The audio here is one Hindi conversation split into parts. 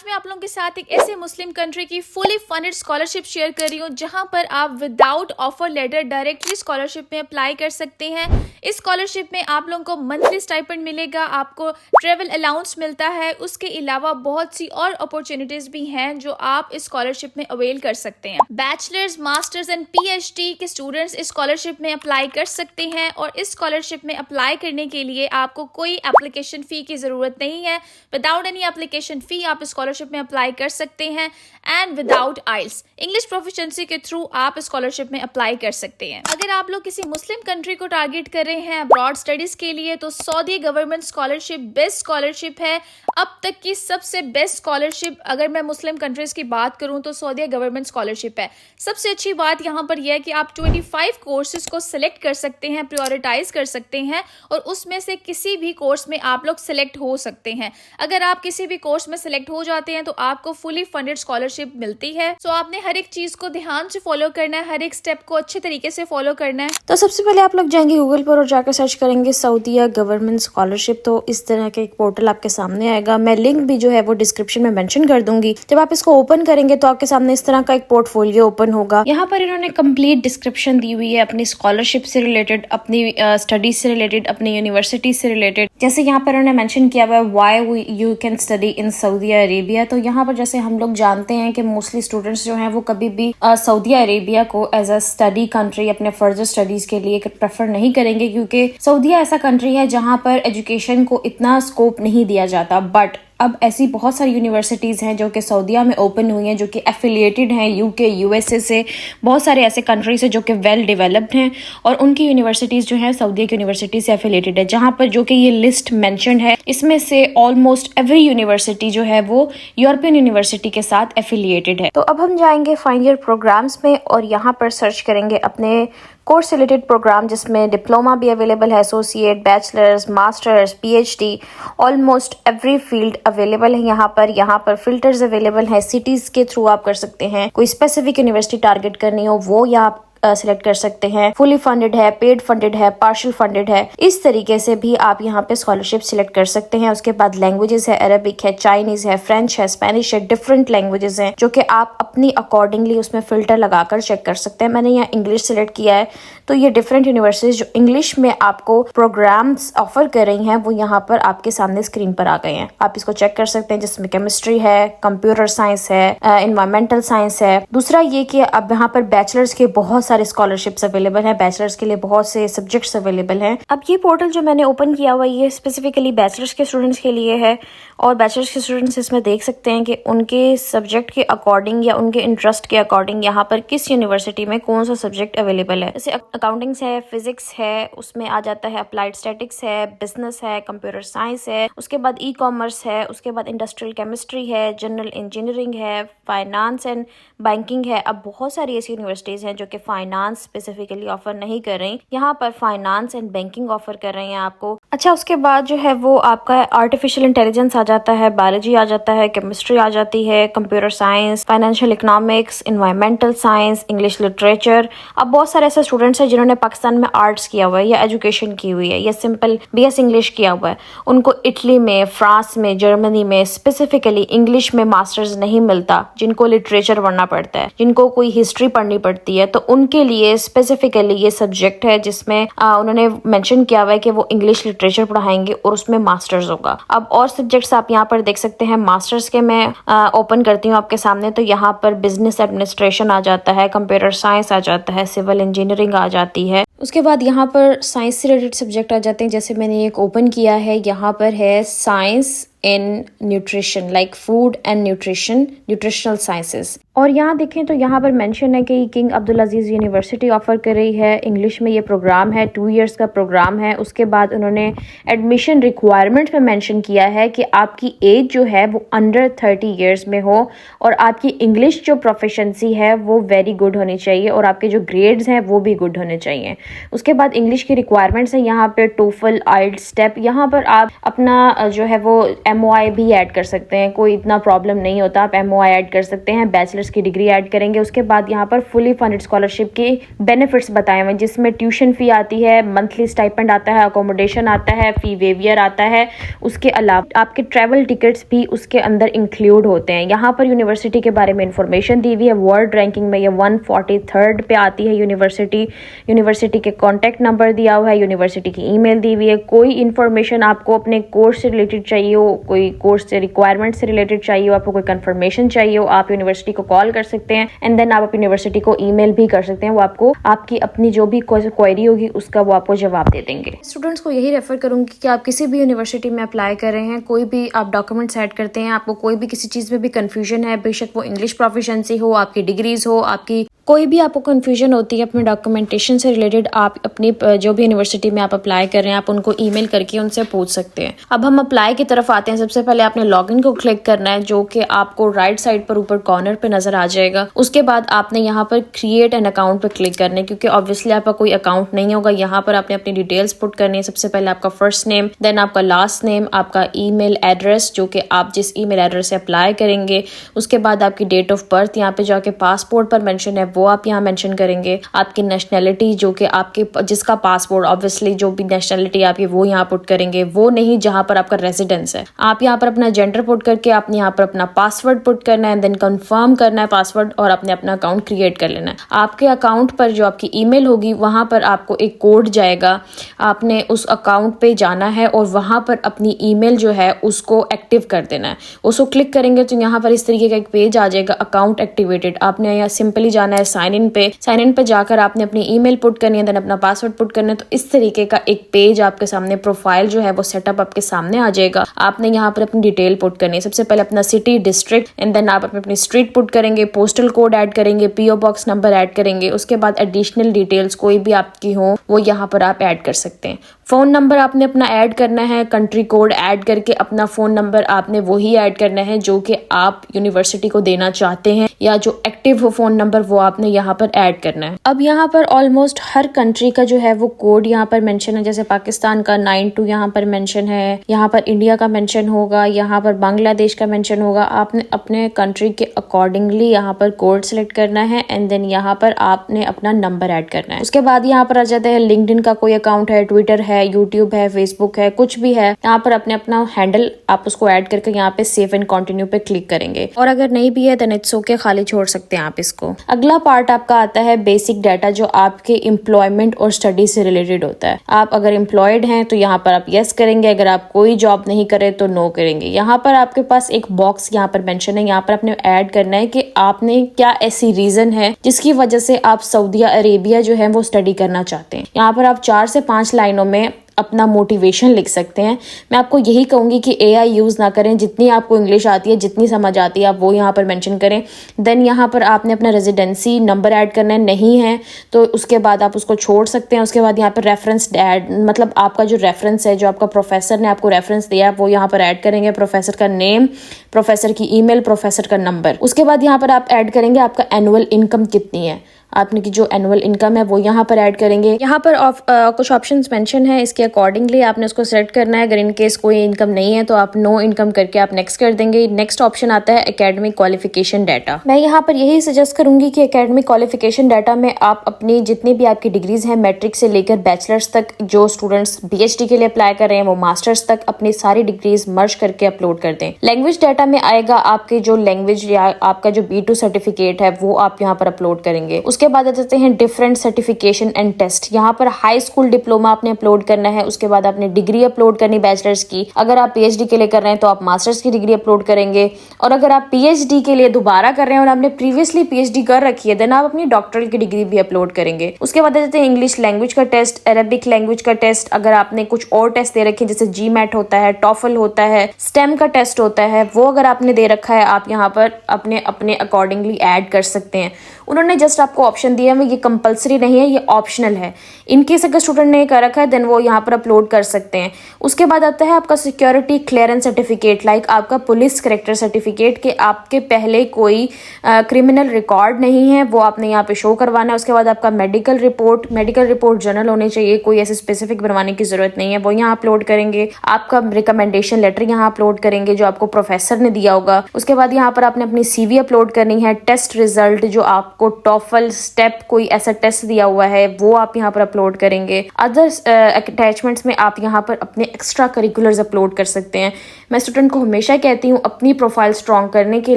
मैं आप लोगों के साथ एक ऐसे मुस्लिम कंट्री की फुली फंडेड स्कॉलरशिप शेयर कर रही हूँ जहां पर आप without offer letter directly scholarship में अप्लाई कर सकते हैं। इस स्कॉलरशिप में आप लोगों को मंथली स्टाइपेंड मिलेगा, आपको ट्रेवल अलाउंस मिलता है, उसके अलावा बहुत सी और अपॉर्चुनिटीज भी हैं जो आप इस स्कॉलरशिप में अवेल कर सकते हैं। बैचलर्स, मास्टर्स एंड पीएचडी के स्टूडेंट्स इस स्कॉलरशिप में अप्लाई कर सकते हैं और इस स्कॉलरशिप में अप्लाई करने के लिए आपको कोई एप्लीकेशन फी की जरूरत नहीं है। विदाउट एनी एप्लीकेशन फी आप स्कॉलरशिप में अप्लाई कर सकते हैं and without IELTS English proficiency के थ्रू आप स्कॉलरशिप में अप्लाई कर सकते हैं। अगर आप लोग किसी मुस्लिम कंट्री को टारगेट कर रहे हैं अब्रॉड स्टडीज के लिए तो Saudi government scholarship best scholarship है, अब तक की सबसे बेस्ट स्कॉलरशिप। अगर मैं मुस्लिम कंट्रीज की बात करूं तो सऊदी गवर्नमेंट स्कॉलरशिप है। सबसे अच्छी बात यहाँ पर यह है कि आप 25 कोर्सेज को सिलेक्ट कर सकते हैं, प्रायोरिटाइज कर सकते हैं और उसमें से किसी भी कोर्स में आप लोग सिलेक्ट हो सकते हैं। अगर आप किसी भी कोर्स में सिलेक्ट हो जाते हैं तो आपको फुली फंडेड स्कॉलरशिप मिलती है। सो आपने हर एक चीज को ध्यान से फॉलो करना है, हर एक स्टेप को अच्छे तरीके से फॉलो करना है। तो सबसे पहले आप लोग जाएंगे गूगल पर और जाकर सर्च करेंगे सऊदीया गवर्नमेंट स्कॉलरशिप। तो इस तरह का एक पोर्टल आपके सामने आएगा। मैं लिंक भी जो है वो डिस्क्रिप्शन में मेंशन कर दूंगी। जब आप इसको ओपन करेंगे तो आपके सामने इस तरह का एक पोर्टफोलियो ओपन होगा। यहाँ पर इन्होंने कंप्लीट डिस्क्रिप्शन दी हुई है अपनी स्कॉलरशिप से रिलेटेड, अपनी स्टडीज से रिलेटेड, अपनी यूनिवर्सिटी से रिलेटेड। जैसे यहाँ पर उन्होंने मेंशन किया हुआ है why you can study in Saudi Arabia. तो यहाँ पर जैसे हम लोग जानते हैं कि मोस्टली स्टूडेंट्स जो हैं वो कभी भी सऊदी अरेबिया को एज अ स्टडी कंट्री अपने फर्दर स्टडीज के लिए प्रेफर नहीं करेंगे, क्योंकि सऊदीया ऐसा कंट्री है जहाँ पर एजुकेशन को इतना स्कोप नहीं दिया जाता। बट अब ऐसी बहुत सारी यूनिवर्सिटीज़ हैं जो कि सऊदीया में ओपन हुई हैं, जो कि एफिलिएटेड हैं यूके, यूएसए से। बहुत सारे ऐसे कंट्रीज हैं जो कि वेल डेवलप्ड हैं और उनकी यूनिवर्सिटीज़ जो हैं सऊदीया की यूनिवर्सिटी से एफिलिएटेड है। जहां पर जो कि ये लिस्ट मेंशन है इसमें से ऑलमोस्ट एवरी यूनिवर्सिटी जो है वो यूरोपियन यूनिवर्सिटी के साथ एफिलिएटेड है। तो अब हम जाएंगे फाइंड योर प्रोग्राम्स में और यहाँ पर सर्च करेंगे अपने कोर्स रिलेटेड प्रोग्राम, जिसमें डिप्लोमा भी अवेलेबल है, associate, bachelors, masters, PhD, almost every field available है। यहाँ पर फिल्टर्स अवेलेबल है, सिटीज के थ्रू आप कर सकते हैं। कोई स्पेसिफिक यूनिवर्सिटी टारगेट करनी हो वो यहाँ सिलेक्ट कर सकते हैं। फुली फंडेड है, पेड फंडेड है, पार्शियल फंडेड है, इस तरीके से भी आप यहाँ पे स्कॉलरशिप सिलेक्ट कर सकते हैं। उसके बाद लैंग्वेजेस है, अरबिक है, चाइनीज है, फ्रेंच है, स्पेनिश है, डिफरेंट लैंग्वेजेस हैं जो कि आप अपनी अकॉर्डिंगली उसमें फिल्टर लगाकर चेक कर सकते हैं। मैंने यहाँ इंग्लिश सिलेक्ट किया है। तो ये डिफरेंट यूनिवर्सिटीज जो इंग्लिश में आपको प्रोग्राम्स ऑफर कर रही हैं वो यहाँ पर आपके सामने स्क्रीन पर आ गए हैं। आप इसको चेक कर सकते हैं, जिसमें केमिस्ट्री है, कंप्यूटर साइंस है, एनवायरमेंटल साइंस है। दूसरा ये कि अब यहाँ पर बैचलर्स के बहुत सारे स्कॉलरशिप्स अवेलेबल हैं, बैचलर्स के लिए बहुत से सब्जेक्ट्स अवेलेबल हैं। अब ये पोर्टल जो मैंने ओपन किया हुआ ये स्पेसिफिकली बैचलर्स के स्टूडेंट्स के लिए है और बैचलर्स के स्टूडेंट्स इसमें देख सकते हैं कि उनके सब्जेक्ट के अकॉर्डिंग या उनके इंटरेस्ट के अकॉर्डिंग यहाँ पर किस यूनिवर्सिटी में कौन सा सब्जेक्ट अवेलेबल है। जैसे अकाउंटिंग्स है, फिजिक्स है, उसमें आ जाता है अप्लाइड स्टैटिक्स है, बिजनेस है, कंप्यूटर साइंस है, उसके बाद ई कॉमर्स है, उसके बाद इंडस्ट्रियल केमिस्ट्री है, जनरल इंजीनियरिंग है, फाइनेंस एंड बैंकिंग है। अब बहुत सारी ऐसी यूनिवर्सिटीज हैं जो कि फाइनेंस स्पेसिफिकली ऑफर नहीं कर रही, यहाँ पर फाइनेंस एंड बैंकिंग ऑफर कर रही हैं आपको। अच्छा, उसके बाद जो है वो आपका आर्टिफिशियल इंटेलिजेंस आ जाता है, बायोलॉजी आ जाता है, केमिस्ट्री आ जाती है, computer science, financial economics, environmental science, English literature. अब बहुत सारे ऐसे स्टूडेंट्स हैं जिन्होंने पाकिस्तान में आर्ट्स किया हुआ है या एजुकेशन की हुई है या सिंपल बीएस इंग्लिश किया हुआ है, उनको इटली में, फ्रांस में, जर्मनी में स्पेसिफिकली इंग्लिश में मास्टर्स नहीं मिलता, जिनको लिटरेचर पढ़ना पड़ता है, जिनको कोई हिस्ट्री पढ़नी पड़ती है, तो उनके लिए स्पेसिफिकली ये सब्जेक्ट है जिसमें उन्होंने मेंशन किया हुआ है कि वो इंग्लिश लिटरेचर पढ़ाएंगे और उसमें मास्टर्स होगा। अब और सब्जेक्ट्स आप यहाँ पर देख सकते हैं। मास्टर्स के मैं ओपन करती हूँ आपके सामने, तो यहाँ पर बिजनेस एडमिनिस्ट्रेशन आ जाता है, कंप्यूटर साइंस आ जाता है, सिविल इंजीनियरिंग आ जाती है। उसके बाद यहाँ पर साइंस से रिलेटेड सब्जेक्ट आ जाते हैं। जैसे मैंने एक ओपन किया है, यहाँ पर है science in nutrition, like food and nutritional sciences. और यहाँ देखें तो यहाँ पर मेंशन है कि किंग अब्दुल अजीज यूनिवर्सिटी ऑफर कर रही है। इंग्लिश में ये प्रोग्राम है, 2 इयर्स का प्रोग्राम है। उसके बाद उन्होंने एडमिशन रिक्वायरमेंट में मेंशन किया है कि आपकी एज जो है वो अंडर 30 इयर्स में हो और आपकी इंग्लिश जो प्रोफिशिएंसी है वो वेरी गुड होनी चाहिए और आपके जो ग्रेड्स हैं वो भी गुड होने चाहिए। उसके बाद इंग्लिश की रिक्वायरमेंट्स है यहाँ पे टोफल, आइल्स, स्टेप। यहाँ पर आप अपना जो है वो MOI भी ऐड कर सकते हैं, कोई इतना प्रॉब्लम नहीं होता, आप MOI ऐड कर सकते हैं। बैचलर्स मास्टर्स की डिग्री ऐड करेंगे। उसके बाद यहाँ पर फुली फंडेड स्कॉलरशिप के बेनिफिट्स बताए हुए हैं, जिसमें ट्यूशन फी आती है, मंथली स्टाइपेंड आता है, अकोमोडेशन आता है, फी वेवियर आता है। उसके अलावा आपके ट्रैवल टिकट्स भी उसके अंदर इंक्लूड होते हैं। यहाँ पर यूनिवर्सिटी के बारे में इंफॉर्मेशन दी हुई है। वर्ल्ड रैंकिंग में ये 143rd पे आती है यूनिवर्सिटी के कॉन्टैक्ट नंबर दिया हुआ है, यूनिवर्सिटी की ईमेल दी हुई है। कोई इन्फॉर्मेशन आपको अपने कोर्स से रिलेटेड चाहिए हो, कोई कोर्स से रिक्वायरमेंट से रिलेटेड चाहिए हो, आपको कोई कंफर्मेशन चाहिए हो, आप यूनिवर्सिटी को कॉल कर सकते हैं एंड देन आप यूनिवर्सिटी को ईमेल भी कर सकते हैं। वो आपको आपकी अपनी जो भी क्वेरी होगी उसका वो आपको जवाब दे देंगे। स्टूडेंट्स को यही रेफर करूंगी कि आप किसी भी यूनिवर्सिटी में अप्लाई कर रहे हैं, कोई भी आप डॉक्यूमेंट्स ऐड करते हैं, आपको कोई भी किसी चीज़ में भी कन्फ्यूजन है, बेशक वो इंग्लिश प्रोफिशिएंसी हो, आपकी डिग्रीज हो, आपकी कोई भी आपको कन्फ्यूजन होती है अपने डॉक्यूमेंटेशन से रिलेटेड, आप अपनी जो भी यूनिवर्सिटी में आप अप्लाई कर रहे हैं आप उनको ईमेल करके उनसे पूछ सकते हैं। अब हम अप्लाई की तरफ आते हैं। सबसे पहले आपने लॉगिन को क्लिक करना है, जो कि आपको राइट साइड पर ऊपर कॉर्नर पे नजर आ जाएगा। उसके बाद आपने यहाँ पर क्रिएट एन अकाउंट पे क्लिक करना है, क्योंकि ऑब्वियसली आपका कोई अकाउंट नहीं होगा। यहाँ पर आपने अपनी डिटेल्स पुट करनी है। सबसे पहले आपका फर्स्ट नेम, देन आपका लास्ट नेम, आपका ईमेल एड्रेस जो कि आप जिस ईमेल एड्रेस से अप्लाई करेंगे, उसके बाद आपकी डेट ऑफ बर्थ यहाँ पे जाके पासपोर्ट पर मेंशन है वो आप यहाँ मेंशन करेंगे। आपकी नेशनैलिटी जो कि आपके जिसका पासपोर्ट, ऑब्वियसली जो भी नेशनैलिटी आपकी वो यहाँ पुट करेंगे, वो नहीं जहाँ पर आपका रेजिडेंस है। आप यहाँ पर अपना जेंडर पुट करके आपने यहाँ पर अपना पासवर्ड पुट करना है, देन कंफर्म करना है पासवर्ड और आपने अपना अकाउंट क्रिएट कर लेना है। आपके अकाउंट पर जो आपकी ईमेल होगी वहां पर आपको एक कोड जाएगा, आपने उस अकाउंट पे जाना है और वहां पर अपनी ईमेल जो है उसको एक्टिव कर देना है। उसको क्लिक करेंगे तो यहाँ पर इस तरीके का एक पेज आ जाएगा, अकाउंट एक्टिवेटेड। आपने यहाँ सिंपली जाना है साइन इन पे जाकर आपने अपनी ईमेल पुट करनी है, देन अपना पासवर्ड पुट करना है। तो इस तरीके का एक पेज आपके सामने, प्रोफाइल जो है वो सेटअप आपके सामने आ जाएगा। आपने यहाँ पर अपनी डिटेल पुट करनी है। सबसे पहले अपना सिटी, डिस्ट्रिक्ट एंड देन आप अपनी स्ट्रीट पुट करेंगे, पोस्टल कोड ऐड करेंगे, पीओ बॉक्स नंबर ऐड करेंगे। उसके बाद एडिशनल डिटेल्स कोई भी आपकी हो वो यहाँ पर आप ऐड कर सकते हैं। फोन नंबर आपने अपना ऐड करना है, कंट्री कोड ऐड करके अपना फोन नंबर आपने वही ऐड करना है जो कि आप यूनिवर्सिटी को देना चाहते हैं, या जो एक्टिव हो फोन नंबर वो आपने यहाँ पर ऐड करना है। अब यहाँ पर ऑलमोस्ट हर कंट्री का जो है वो कोड यहाँ पर मेंशन है। जैसे पाकिस्तान का 92 यहाँ पर मेंशन है, यहाँ पर इंडिया का मेंशन होगा, यहाँ पर बांग्लादेश का मेंशन होगा। आपने अपने कंट्री के अकॉर्डिंगली यहाँ पर कोड सेलेक्ट करना है एंड देन यहाँ पर आपने अपना नंबर ऐड करना है। उसके बाद यहाँ पर आ जाता है लिंक्डइन का कोई अकाउंट है, ट्विटर है, यूट्यूब है, फेसबुक है, कुछ भी है, यहाँ पर अपने अपना हैंडल आप उसको ऐड करके यहाँ पे सेव एंड कंटिन्यू पे क्लिक करेंगे। और अगर नहीं भी है देन इट्स ओके, खाली छोड़ सकते हैं आप इसको। अगला पार्ट आपका आता है बेसिक डाटा, जो आपके एम्प्लॉयमेंट और स्टडी से रिलेटेड होता है। आप अगर एम्प्लॉयड हैं तो यहाँ पर आप यस करेंगे, अगर आप कोई जॉब नहीं करे तो नो करेंगे। यहाँ पर आपके पास एक बॉक्स यहाँ पर मेंशन है, यहाँ पर आपने ऐड करना है कि आपने क्या ऐसी रीजन है जिसकी वजह से आप सऊदी अरेबिया जो है वो स्टडी करना चाहते हैं। यहाँ पर आप 4 से 5 लाइनों में अपना मोटिवेशन लिख सकते हैं। मैं आपको यही कहूंगी कि एआई यूज ना करें, जितनी आपको इंग्लिश आती है, जितनी समझ आती है आप वो यहाँ पर मेंशन करें। देन यहाँ पर आपने अपना रेजिडेंसी नंबर ऐड करना है, नहीं है तो उसके बाद आप उसको छोड़ सकते हैं। उसके बाद यहाँ पर रेफरेंस ऐड, मतलब आपका जो रेफरेंस है, जो आपका प्रोफेसर ने आपको रेफरेंस दिया वो यहाँ पर ऐड करेंगे। प्रोफेसर का नेम, प्रोफेसर की ईमेल, प्रोफेसर का नंबर। उसके बाद यहाँ पर आप ऐड करेंगे आपका एनुअल इनकम कितनी है, आपने की जो एनुअल इनकम है वो यहाँ पर ऐड करेंगे। यहाँ पर कुछ ऑप्शंस मेंशन है, इसके अकॉर्डिंगली आपने उसको सेलेक्ट करना है। अगर इन केस कोई इनकम नहीं है तो आप नो इनकम करके आप नेक्स्ट कर देंगे। नेक्स्ट ऑप्शन आता है एकेडमिक क्वालिफिकेशन डाटा। मैं यहाँ पर यही सजेस्ट करूंगी कि एकेडमिक क्वालिफिकेशन डाटा में आप अपनी जितनी भी आपकी डिग्रीज हैं, मैट्रिक से लेकर बैचलर्स तक, जो स्टूडेंट्स पीएचडी के लिए अप्लाई कर रहे हैं वो मास्टर्स तक, अपनी सारी डिग्रीज मर्ज करके अपलोड कर दें। लैंग्वेज डाटा में आएगा आपके जो लैंग्वेज या आपका जो B2 सर्टिफिकेट है वो आप यहाँ पर अपलोड करेंगे। उसके बाद आ जाते हैं डिफरेंट सर्टिफिकेशन एंड टेस्ट। यहाँ पर हाई स्कूल डिप्लोमा आपने अपलोड करना है, उसके बाद आपने डिग्री अपलोड करनी बैचलर्स की। अगर आप पीएचडी के लिए कर रहे हैं तो आप मास्टर्स की डिग्री अपलोड करेंगे, और अगर आप पीएचडी के लिए दोबारा कर रहे हैं और आपने प्रीवियसली पीएचडी कर रखी है देन आप अपनी डॉक्टरल की डिग्री भी अपलोड करेंगे। उसके बाद आ जाते हैं इंग्लिश लैंग्वेज का टेस्ट, अरेबिक लैंग्वेज का टेस्ट। अगर आपने कुछ और टेस्ट दे रखे हैं जैसे GMAT होता है, टॉफल होता है, स्टेम का टेस्ट होता है, वो अगर आपने दे रखा है आप यहाँ पर अपने अकॉर्डिंगली ऐड कर सकते हैं। उन्होंने जस्ट आपको ऑप्शन दिया है ये कंपलसरी नहीं है, ये ऑप्शनल है। इनकेस अगर स्टूडेंट ने कर रखा है देन वो यहाँ पर अपलोड कर सकते हैं। उसके बाद आता है आपका सिक्योरिटी क्लियरेंस सर्टिफिकेट, लाइक आपका पुलिस करेक्टर सर्टिफिकेट कि आपके पहले कोई क्रिमिनल रिकॉर्ड नहीं है, वो आपने यहाँ पे शो करवाना है। उसके बाद आपका मेडिकल रिपोर्ट जनरल होनी चाहिए, कोई ऐसे स्पेसिफिक बनवाने की जरूरत नहीं है, वो यहाँ अपलोड करेंगे। आपका रिकमेंडेशन लेटर यहाँ अपलोड करेंगे जो आपको प्रोफेसर ने दिया होगा। उसके बाद यहाँ पर आपने अपनी CV अपलोड करनी है। टेस्ट रिजल्ट जो आपको टॉफल स्टेप कोई ऐसा टेस्ट दिया हुआ है वो आप यहाँ पर अपलोड करेंगे। अदर अटैचमेंट्स में आप यहाँ पर अपने एक्स्ट्रा करिकुलर्स अपलोड कर सकते हैं। मैं स्टूडेंट को हमेशा कहती हूँ अपनी प्रोफाइल स्ट्रॉन्ग करने के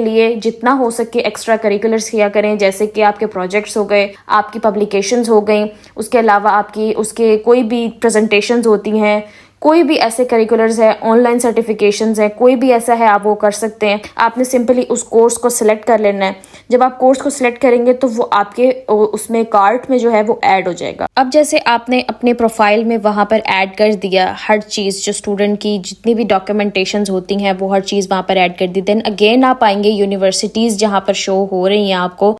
लिए जितना हो सके एक्स्ट्रा करिकुलर्स किया करें, जैसे कि आपके प्रोजेक्ट्स हो गए, आपकी पब्लिकेशंस हो गई, उसके अलावा आपकी उसके कोई भी प्रेजेंटेशंस होती हैं, कोई भी ऐसे करिकुलर्स है, ऑनलाइन सर्टिफिकेशंस है, कोई भी ऐसा है आप वो कर सकते हैं। आपने सिंपली उस कोर्स को सिलेक्ट कर लेना है। जब आप कोर्स को सिलेक्ट करेंगे तो वो आपके उसमें कार्ट में जो है वो ऐड हो जाएगा। अब जैसे आपने अपने प्रोफाइल में वहाँ पर ऐड कर दिया हर चीज़, जो स्टूडेंट की जितनी भी डॉक्यूमेंटेशंस होती हैं वो हर चीज़ वहाँ पर ऐड कर दी। देन अगेन आप आएंगे यूनिवर्सिटीज़ जहाँ पर शो हो रही हैं आपको,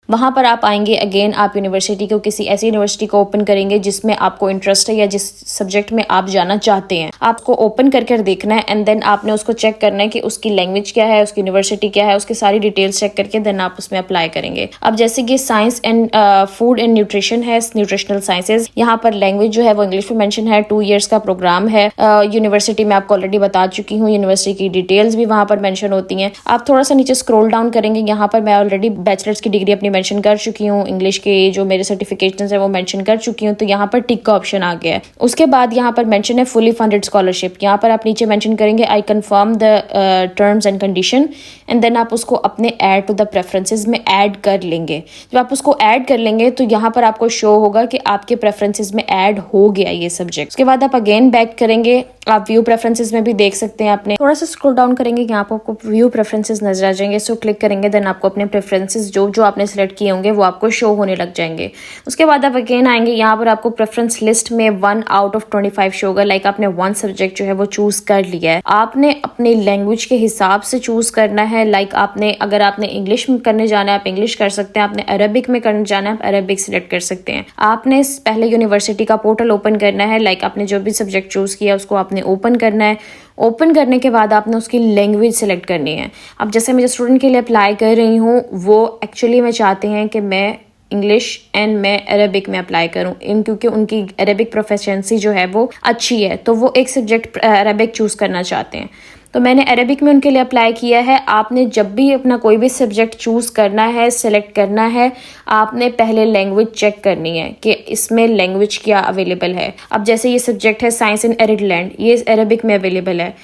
वहाँ पर आप आएंगे। अगेन आप यूनिवर्सिटी को किसी ऐसी यूनिवर्सिटी को ओपन करेंगे जिसमें आपको इंटरेस्ट है या जिस सब्जेक्ट में आप जाना चाहते हैं, आपको ओपन करके देखना है। एंड देन आपने उसको चेक करना है कि उसकी लैंग्वेज क्या है, उसकी यूनिवर्सिटी क्या है, उसकी सारी डिटेल्स चेक करके देन आप उसमें अप्लाई करेंगे। अब जैसे कि science and food and nutrition है, न्यूट्रिशनल साइंसेज, यहाँ पर लैंग्वेज जो है वो इंग्लिश में मेंशन है। 2 years का प्रोग्राम है। यूनिवर्सिटी में आपको ऑलरेडी बता चुकी हूँ, यूनिवर्सिटी की डिटेल्स भी वहाँ पर मेंशन होती हैं। आप थोड़ा सा नीचे स्क्रॉल डाउन करेंगे, यहाँ पर मैं ऑलरेडी बैचलर्स की डिग्री अपनी मेंशन कर चुकी हूँ, इंग्लिश के जो मेरे सर्टिफिकेशंस है वो मेंशन कर चुकी हूँ, तो यहाँ पर टिक का ऑप्शन आ गया है। उसके बाद यहाँ पर मेंशन है फुली फंडेड स्कॉलरशिप। यहाँ पर आप नीचे मेंशन करेंगे I confirm the terms and condition, and then आप उसको अपने ऐड टू द प्रेफरेंसेस में ऐड कर लेंगे। जब आप उसको ऐड कर लेंगे तो यहाँ पर आपको शो होगा कि आपके प्रेफरेंसेस में ऐड हो गया ये सब्जेक्ट। उसके बाद आप अगेन बैक करेंगे, आप व्यू प्रेफरेंसेस में भी देख सकते हैं। आपने थोड़ा सा स्क्रॉल डाउन करेंगे, यहाँ पर आपको व्यू प्रेफरेंसेस नजर आ जाएंगे। सो क्लिक करेंगे, देन आपको अपने प्रेफरेंसेस जो आपने सेलेक्ट किए होंगे वो आपको शो होने लग जाएंगे। उसके बाद आप अगेन आएंगे, यहाँ पर आपको प्रेफरेंस लिस्ट में 1 out of 25 शो होगा। लाइक आपने 1 सब्जेक्ट जो है वो चूज कर लिया है। आपने अपनी लैंग्वेज के हिसाब से चूज करना है। लाइक आपने अगर आपने इंग्लिश में करने जाना है आप इंग्लिश कर सकते हैं, आपने अरबिक में करने जाना है आप अरबिक सिलेक्ट कर सकते हैं। आपने पहले यूनिवर्सिटी का पोर्टल ओपन करना है। लाइक आपने जो भी सब्जेक्ट चूज किया उसको आपने ओपन करना है। ओपन करने के बाद आपने उसकी लैंग्वेज सेलेक्ट करनी है। अब जैसे मैं जो स्टूडेंट के लिए अप्लाई कर रही हूँ वो एक्चुअली में चाहते हैं कि मैं इंग्लिश एंड मैं अरबिक में अप्लाई करूं, क्योंकि उनकी अरबिक प्रोफिशिएंसी जो है वो अच्छी है, तो वो एक सब्जेक्ट अरबिक चूज करना चाहते हैं। तो मैंने अरबिक में उनके लिए अप्लाई किया है। आपने जब भी अपना कोई भी सब्जेक्ट चूज करना है, सेलेक्ट करना है, आपने पहले लैंग्वेज चेक करनी है कि इसमें लैंग्वेज क्या अवेलेबल है। अब जैसे ये सब्जेक्ट है साइंस इन एरिड लैंड, ये अरबिक में अवेलेबल है,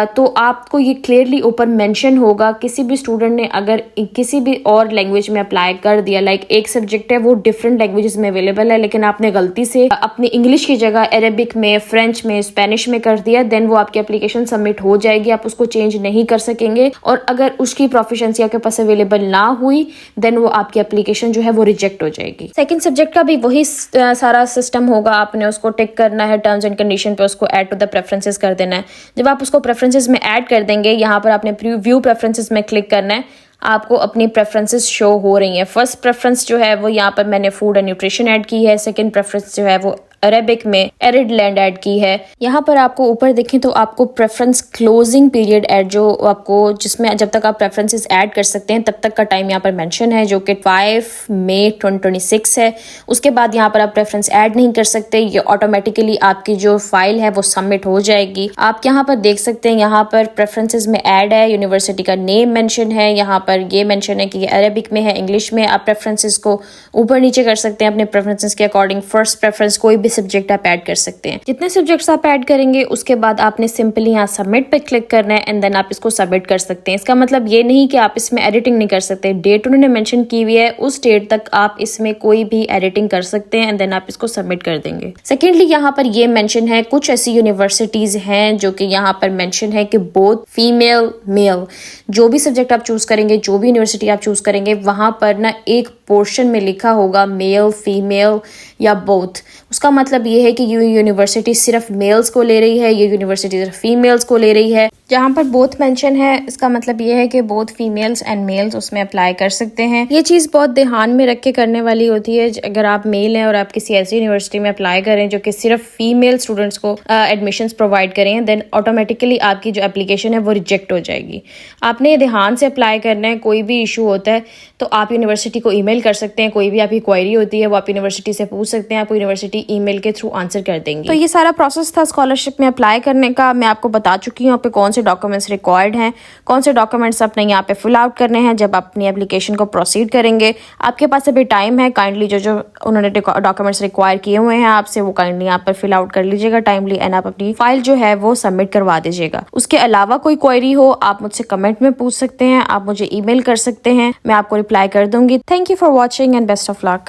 तो आपको ये क्लियरली ऊपर मेंशन होगा। किसी भी स्टूडेंट ने अगर किसी भी और लैंग्वेज में अप्लाई कर दिया, लाइक एक सब्जेक्ट है वो डिफरेंट लैंग्वेजेस में अवेलेबल है, लेकिन आपने गलती से अपनी इंग्लिश की जगह अरबिक में, फ्रेंच में, स्पेनिश में कर दिया, देन वो आपकी एप्लीकेशन सबमिट हो जाएगी, आप उसको चेंज नहीं कर सकेंगे। और अगर उसकी प्रोफिशिएंसी आपके पास अवेलेबल ना हुई देन वो आपकी एप्लीकेशन जो है वो रिजेक्ट हो जाएगी। सेकंड सब्जेक्ट का भी वही सारा सिस्टम होगा। आपने उसको टिक करना है, टर्म्स एंड कंडीशन पे उसको ऐड टू द प्रेफरेंसेस कर देना है। जब आप उसको प्रेफरेंसेस में ऐड कर देंगे, यहाँ पर आपने व्यू प्रेफरेंसेस में क्लिक करना है, आपको अपनी प्रेफरेंसेस शो हो रही हैं। फर्स्ट प्रेफरेंस जो है वो यहाँ पर मैंने फूड एंड न्यूट्रिशन ऐड की है। सेकंड प्रेफरेंस जो है वो अरेबिक में एरिड लैंड ऐड की है। यहाँ पर आपको ऊपर देखें तो आपको प्रेफरेंस क्लोजिंग पीरियड ऐड जो आपको जिसमें जब तक आप प्रेफरेंसेस ऐड कर सकते हैं तब तक का टाइम यहाँ पर मेंशन है, जो कि 5 मई 2026 है। उसके बाद यहाँ पर आप प्रेफरेंस ऐड नहीं कर सकते, ये ऑटोमेटिकली आपकी जो फाइल है वो सबमिट हो जाएगी। आप यहाँ पर देख सकते हैं, यहाँ पर प्रेफरेंसेस में ऐड है, यूनिवर्सिटी का नेम मेंशन है, यहाँ पर ये मेंशन है कि ये अरेबिक में है, इंग्लिश में। आप प्रेफरेंसेस को ऊपर नीचे कर सकते हैं अपने प्रेफरेंसेस के अकॉर्डिंग। फर्स्ट प्रेफरेंस कोई भी सब्जेक्ट आप ऐड कर सकते हैं। जितने सब्जेक्ट्स आप ऐड करेंगे उसके बाद आपने सिंपली यहाँ सबमिट पे क्लिक करना है एंड देन आप इसको सबमिट कर सकते हैं। इसका मतलब ये नहीं कि आप इसमें एडिटिंग नहीं कर सकते। डेट उन्होंने मेंशन की हुई है, उस डेट तक आप इसमें कोई भी एडिटिंग कर सकते हैं एंड देन आप इसको सबमिट कर देंगे। सेकेंडली यहाँ पर ये मेंशन है, कुछ ऐसी यूनिवर्सिटीज हैं जो कि यहाँ पर मेंशन है कि बोथ फीमेल मेल, जो भी सब्जेक्ट आप चूज करेंगे, जो भी यूनिवर्सिटी आप चूज करेंगे, वहां पर ना एक पोर्शन में लिखा होगा मेल, फीमेल या बोथ। उसका मतलब ये है कि ये यूनिवर्सिटी सिर्फ मेल्स को ले रही है, ये यूनिवर्सिटी सिर्फ फीमेल्स को ले रही है। जहाँ पर बोथ मेंशन है इसका मतलब ये है कि बोथ फीमेल्स एंड मेल्स उसमें अप्लाई कर सकते हैं। ये चीज़ बहुत ध्यान में रख के करने वाली होती है। अगर आप मेल हैं और आप किसी ऐसी यूनिवर्सिटी में अप्लाई करें जो कि सिर्फ फीमेल स्टूडेंट्स को एडमिशन्स प्रोवाइड करें, देन ऑटोमेटिकली आपकी जो एप्लीकेशन है वो रिजेक्ट हो जाएगी। आपने ये ध्यान से अप्लाई करना है। कोई भी इशू होता है तो आप यूनिवर्सिटी को ईमेल कर सकते हैं। कोई भी आपकी क्वेरी होती है वो आप यूनिवर्सिटी से पूछ सकते हैं। आपको यूनिवर्सिटी ईमेल के थ्रू आंसर कर देंगी। तो ये सारा प्रोसेस था स्कॉलरशिप में अप्लाई करने का। मैं आपको बता चुकी हूँ आप पे कौन से डॉक्यूमेंट्स रिक्वायर्ड हैं, कौन से डॉक्यूमेंट्स अपने यहाँ पे फिल आउट करने हैं जब आप अपनी एप्लीकेशन को प्रोसीड करेंगे। आपके पास अभी टाइम है। काइंडली जो उन्होंने डॉक्यूमेंट्स रिक्वायर किए हुए हैं आपसे वो काइंडली यहाँ पर फिल आउट कर लीजिएगा टाइमली एंड आप अपनी फाइल जो है वो सबमिट करवा दीजिएगा। उसके अलावा कोई क्वेरी हो आप मुझसे कमेंट में पूछ सकते हैं, आप मुझे ईमेल कर सकते हैं, मैं आपको रिप्लाई कर दूंगी। Thank you for watching and best of luck.